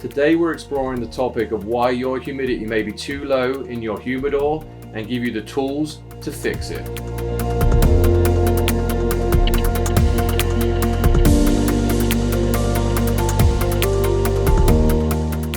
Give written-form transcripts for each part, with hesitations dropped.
Today we're exploring the topic of why your humidity may be too low in your humidor and give you the tools to fix it.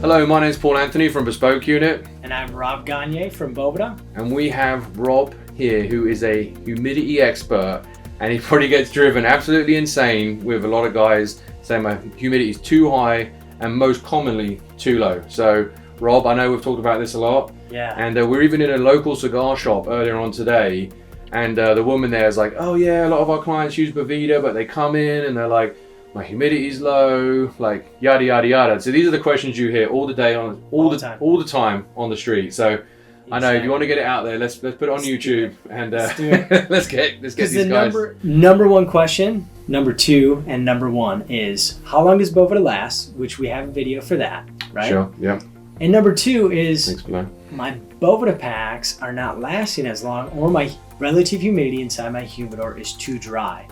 Hello, my name is Paul Anthony from Bespoke Unit. And I'm Rob Gagner from Boveda. And we have Rob here, who is a humidity expert, and he probably gets driven absolutely insane with a lot of guys saying my humidity is too high and most commonly too low. So Rob, I know we've talked about this a lot. Yeah. And we're even in a local cigar shop earlier on today, and the woman there is like, oh yeah, a lot of our clients use Boveda, but they come in and they're like, my humidity is low, like yada yada yada. So these are the questions you hear all the day on all the time on the street. So exactly. I know if you want to get it out there, let's put it on YouTube and let's do it. let's get these guys. Number one question, number two, and number one is how long does Boveda last? Which we have a video for that, right? Sure. Yeah. And number two is Explain. My Boveda packs are not lasting as long, or my relative humidity inside my humidor is too dry.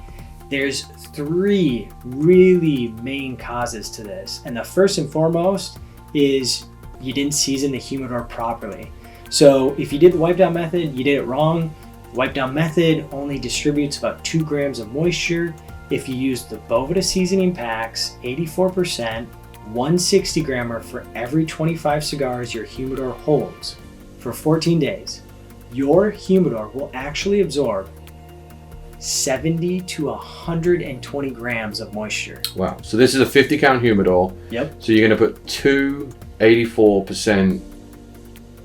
There's three really main causes to this. And the first and foremost is you didn't season the humidor properly. So if you did the wipe down method, you did it wrong. Wipe down method only distributes about 2 grams of moisture. If you use the Boveda seasoning packs, 84%, 160 grammer for every 25 cigars your humidor holds for 14 days, your humidor will actually absorb 70 to 120 grams of moisture. Wow. So this is a 50 count humidor. Yep. So you're going to put 2 84%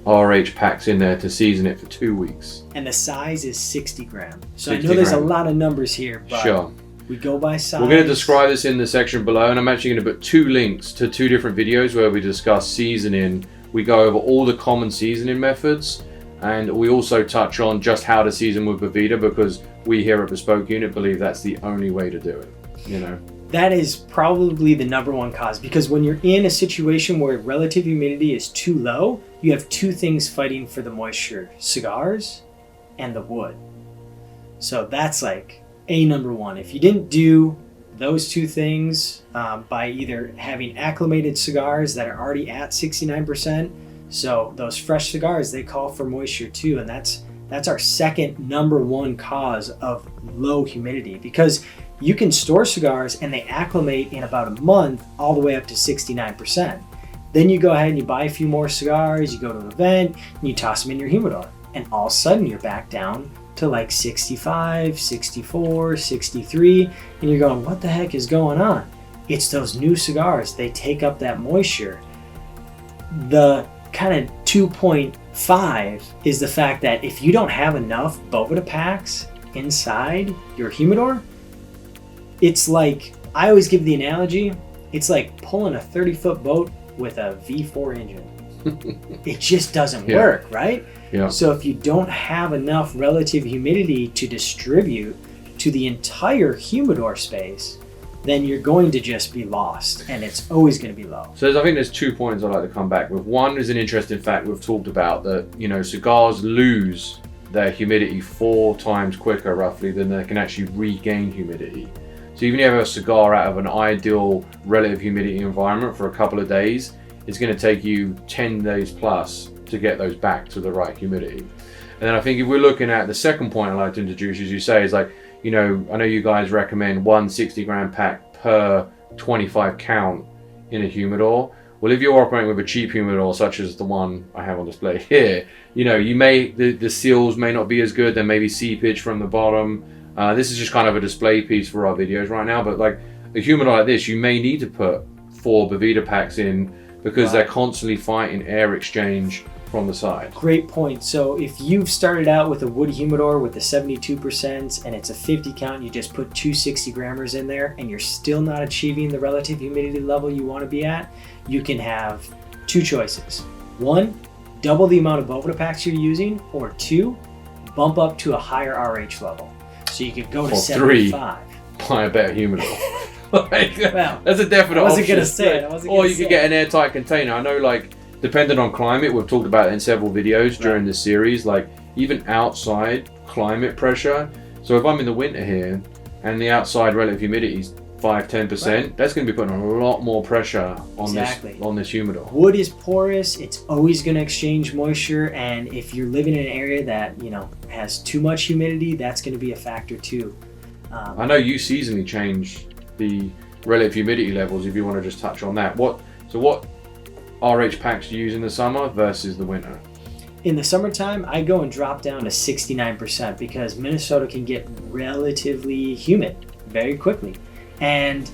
RH packs in there to season it for 2 weeks. And the size is 60 grams. So 60 I know there's grams. a lot of numbers here, but sure. We go by size. We're going to describe this in the section below, and I'm actually going to put 2 links to 2 different videos where we discuss seasoning. We go over all the common seasoning methods, and we also touch on just how to season with Boveda, because we here at Bespoke Unit believe that's the only way to do it, you know. That is probably the number one cause, because when you're in a situation where relative humidity is too low, you have 2 things fighting for the moisture: cigars and the wood. So that's like number one. If you didn't do those 2 things by either having acclimated cigars that are already at 69%, so those fresh cigars, they call for moisture too, and that's our second number one cause of low humidity, because you can store cigars and they acclimate in about a month all the way up to 69%. Then you go ahead and you buy a few more cigars, you go to an event, and you toss them in your humidor, and all of a sudden you're back down to like 65, 64, 63, and you're going, what the heck is going on? It's those new cigars, they take up that moisture. The kind of 2.5 is the fact that if you don't have enough Boveda packs inside your humidor, it's like, I always give the analogy, it's like pulling a 30-foot boat with a V4 engine. It just doesn't work, right? Yeah. So if you don't have enough relative humidity to distribute to the entire humidor space, then you're going to just be lost, and it's always going to be low. So I think there's 2 points I'd like to come back with. One is an interesting fact we've talked about, that, you know, cigars lose their humidity 4 times quicker roughly than they can actually regain humidity. So even if you have a cigar out of an ideal relative humidity environment for a couple of days, it's going to take you 10 days plus to get those back to the right humidity. And then I think if we're looking at the second point I'd like to introduce, as you say, is like, you know, I know you guys recommend 1 60-gram pack per 25 count in a humidor. Well, if you're operating with a cheap humidor, such as the one I have on display here, you know, you may, the seals may not be as good. There may be seepage from the bottom. This is just kind of a display piece for our videos right now, but like a humidor like this, you may need to put 4 Boveda packs in, because they're constantly fighting air exchange from the side. Great point. So if you've started out with a wood humidor with the 72% and it's a 50 count, you just put 2 60 grammers in there and you're still not achieving the relative humidity level you want to be at, you can have 2 choices. 1, double the amount of Boveda packs you're using, or 2, bump up to a higher RH level. So you could go to 75. 3, buy a better humidor. Like, well, that's a definite option. I wasn't going to say it. Or you could get an airtight container. I know, like, depending on climate, we've talked about it in several videos during this series, like even outside climate pressure. So if I'm in the winter here and the outside relative humidity is 5-10%, that's going to be putting a lot more pressure on this humidor. Wood is porous, it's always going to exchange moisture, and if you're living in an area that has too much humidity, that's going to be a factor too. I know you seasonally change the relative humidity levels. If you want to just touch on that, what RH packs do you use in the summer versus the winter? In the summertime, I go and drop down to 69% because Minnesota can get relatively humid very quickly. And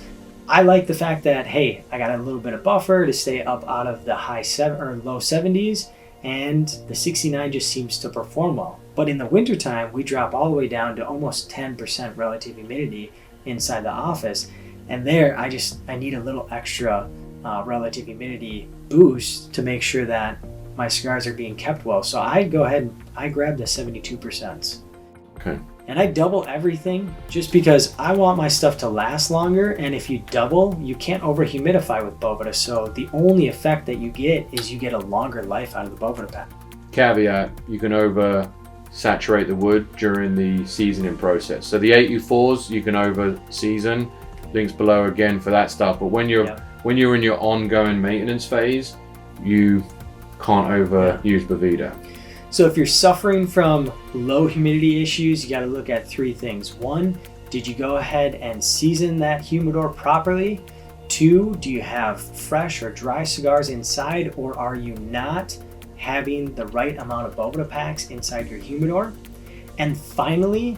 I like the fact that, hey, I got a little bit of buffer to stay up out of the low 70s, and the 69 just seems to perform well. But in the wintertime, we drop all the way down to almost 10% relative humidity inside the office. And there, I need a little extra relative humidity boost to make sure that my cigars are being kept well. So I go ahead and I grab the 72%. Okay. And I double everything just because I want my stuff to last longer. And if you double, you can't over humidify with Boveda. So the only effect that you get is you get a longer life out of the Boveda pack. Caveat, you can over saturate the wood during the seasoning process. So the 8U4s, you can over season. Links below again for that stuff. But when you're in your ongoing maintenance phase, you can't overuse Boveda. So if you're suffering from low humidity issues, you got to look at three things. One, did you go ahead and season that humidor properly? Two, do you have fresh or dry cigars inside, or are you not having the right amount of Boveda packs inside your humidor? And finally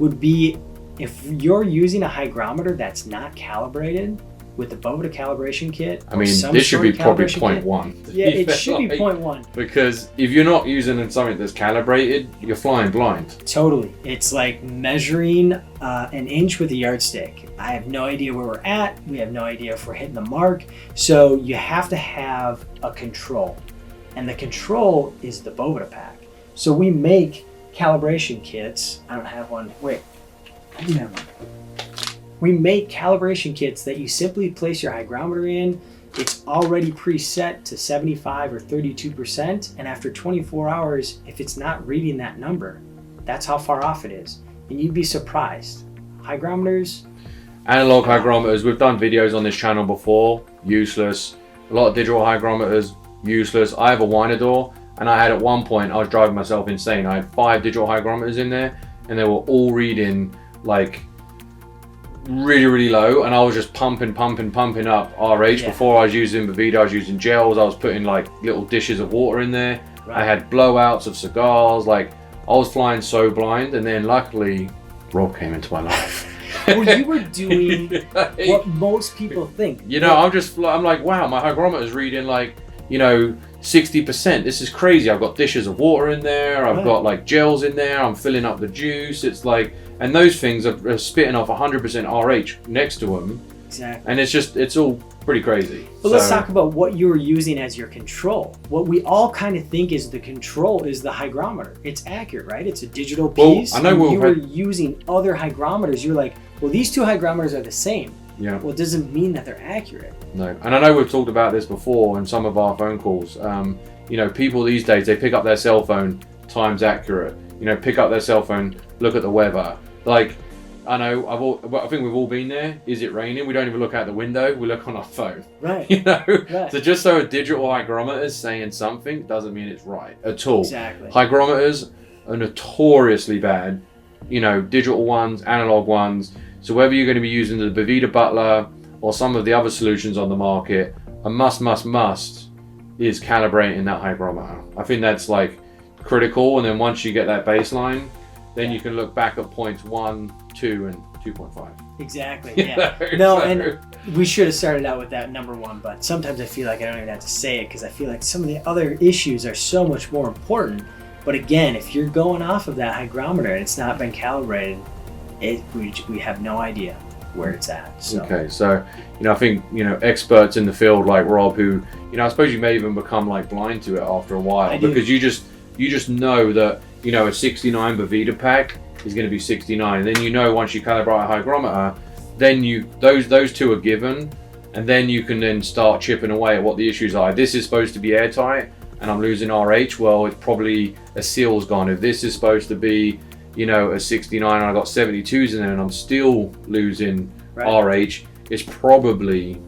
would be, if you're using a hygrometer that's not calibrated with the Boveda calibration kit. I mean, this should be probably 0.1. Yeah, it should be 0.1. Because if you're not using something that's calibrated, you're flying blind. Totally. It's like measuring an inch with a yardstick. I have no idea where we're at. We have no idea if we're hitting the mark. So you have to have a control. And the control is the Boveda pack. So we make calibration kits. I don't have one. Wait, I do have one. We make calibration kits that you simply place your hygrometer in. It's already preset to 75 or 32%. And after 24 hours, if it's not reading that number, that's how far off it is. And you'd be surprised. Hygrometers. Analog hygrometers, we've done videos on this channel before, useless. A lot of digital hygrometers, useless. I have a Humidor, and I had at one point, I was driving myself insane. I had 5 digital hygrometers in there, and they were all reading like really low, and I was just pumping up RH. Before I was using Boveda, I was using gels, I was putting like little dishes of water in there. Right. I had blowouts of cigars, like I was flying so blind, and then luckily Rob came into my life. Well, you were doing what most people think. I'm like, wow, my hygrometer's reading like, 60%. This is crazy. I've got dishes of water in there. I've got like gels in there. I'm filling up the juice. It's like, and those things are spitting off 100% RH next to them. Exactly. And it's all pretty crazy. But let's talk about what you were using as your control. What we all kind of think is the control is the hygrometer. It's accurate, right? It's a digital piece. Well, I know you were using other hygrometers. You're like, well, these two hygrometers are the same. Yeah. Well, it doesn't mean that they're accurate. No. And I know we've talked about this before in some of our phone calls. People these days, they pick up their cell phone, time's accurate. Pick up their cell phone, look at the weather. Like, I know, I think we've all been there. Is it raining? We don't even look out the window. We look on our phone. Right. Right. So just so a digital hygrometer is saying something doesn't mean it's right at all. Exactly. Hygrometers are notoriously bad. Digital ones, analog ones. So whether you're going to be using the Boveda Butler or some of the other solutions on the market, a must is calibrating that hygrometer. I think that's like critical. And then once you get that baseline, then you can look back at points 1, 2, and 2.5. Exactly, yeah. And we should have started out with that number 1, but sometimes I feel like I don't even have to say it because I feel like some of the other issues are so much more important. But again, if you're going off of that hygrometer and it's not been calibrated, we have no idea where it's at. So. Okay, so I think experts in the field like Rob, who I suppose you may even become like blind to it after a while because you just know that a 69 Boveda pack is going to be 69. And then once you calibrate a hygrometer, then those two are given, and then you can then start chipping away at what the issues are. This is supposed to be airtight, and I'm losing RH. Well, it's probably a seal's gone. If this is supposed to be a 69 and I got 72s in there and I'm still losing RH, it's probably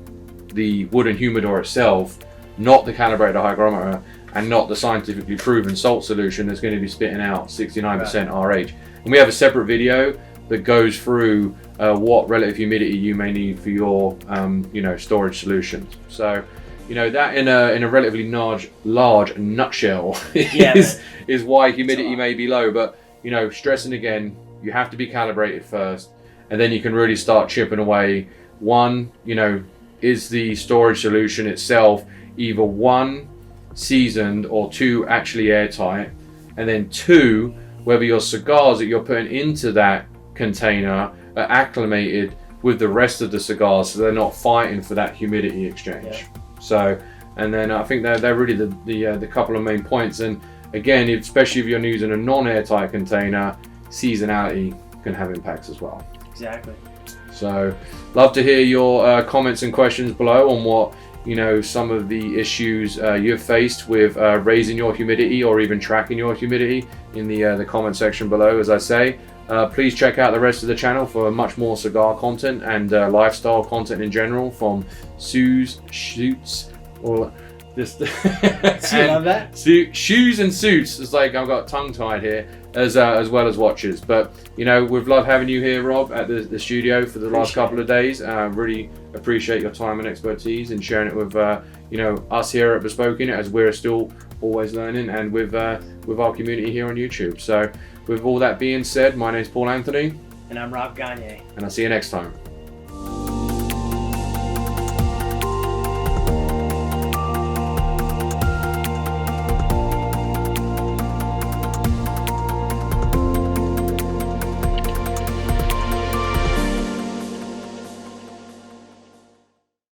the wooden humidor itself, not the calibrated hygrometer, and not the scientifically proven salt solution that's going to be spitting out 69% RH. And we have a separate video that goes through what relative humidity you may need for your storage solutions. So that in a relatively large nutshell is why humidity may be low. But stressing again, you have to be calibrated first, and then you can really start chipping away. One, is the storage solution itself either one, seasoned, or two, actually airtight? And then two, whether your cigars that you're putting into that container are acclimated with the rest of the cigars, so they're not fighting for that humidity exchange. Yeah. So, and then I think they're really the couple of main points. And again, especially if you're using a non-airtight container, seasonality can have impacts as well. Exactly. So, love to hear your comments and questions below on what some of the issues you've faced with raising your humidity or even tracking your humidity in the comment section below. As I say, please check out the rest of the channel for much more cigar content and lifestyle content in general from Sue's Shoots, or just shoes and suits. It's like I've got tongue tied here, as well as watches. But we've loved having you here, Rob, at the studio for the last couple of days. Really appreciate your time and expertise and sharing it with us here at Bespoke, as we're still always learning, and with our community here on YouTube. So with all that being said, my name's Paul Anthony, and I'm Rob Gagner, and I'll see you next time.